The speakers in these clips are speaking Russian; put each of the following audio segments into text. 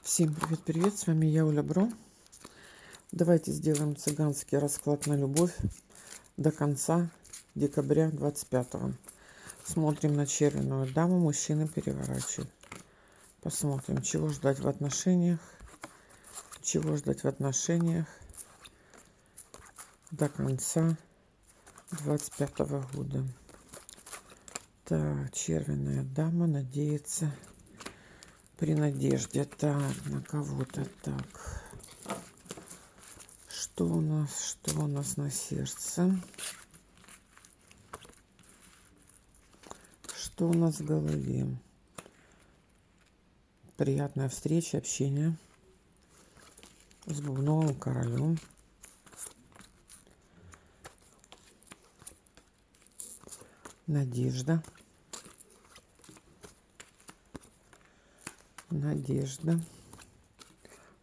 Всем привет-привет, с вами я, Оля Бро. Давайте сделаем цыганский расклад на любовь до конца декабря 25-го. Смотрим на червяную даму, мужчины переворачивают. Посмотрим, чего ждать в отношениях, до конца 25-го года. Так, червяная дама надеется при надежде. Так, на кого-то. Так. Что у нас на сердце? Что у нас в голове? Приятная встреча, общение с бубновым королем. Надежда.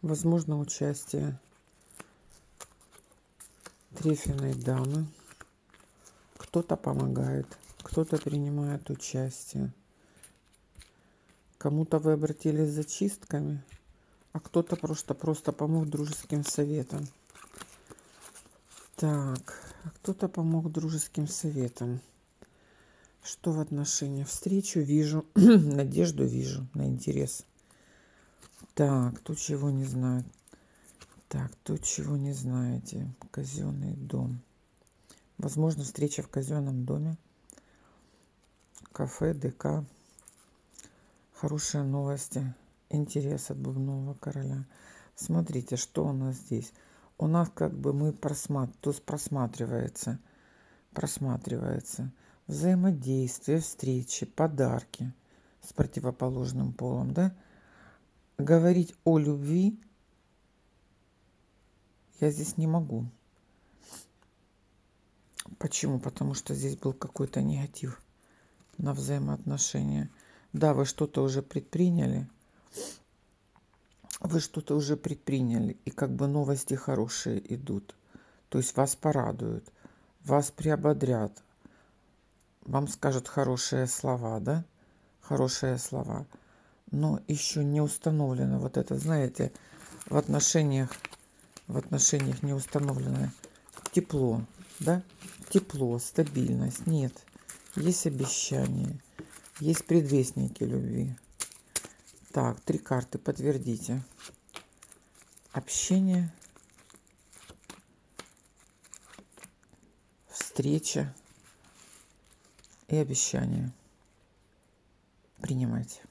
Возможно, участие трефельной дамы. Кто-то помогает, кто-то принимает участие. Кому-то вы обратились за чистками, а кто-то просто помог дружеским советом. Так, кто-то помог дружеским советом. Что в отношениях? Встречу вижу, надежду вижу на интерес. Так, тут чего не знает. Так, тут чего не знаете. Казенный дом. Возможно, встреча в казенном доме. Кафе, ДК. Хорошие новости. Интерес от бубнового короля. Смотрите, что у нас здесь. У нас как бы просматривается взаимодействие, встречи, подарки с противоположным полом, да? Говорить о любви я здесь не могу. Почему? Потому что здесь был какой-то негатив на взаимоотношения. Да, вы что-то уже предприняли. И как бы новости хорошие идут. То есть вас порадуют, вас приободрят, вам скажут хорошие слова, да? Хорошие слова. Но еще не установлено вот это, знаете, в отношениях не установлено тепло, да? Тепло, стабильность. Нет. Есть обещания, есть предвестники любви. Так, 3 карты, подтвердите. Общение, встреча и обещание. Принимайте.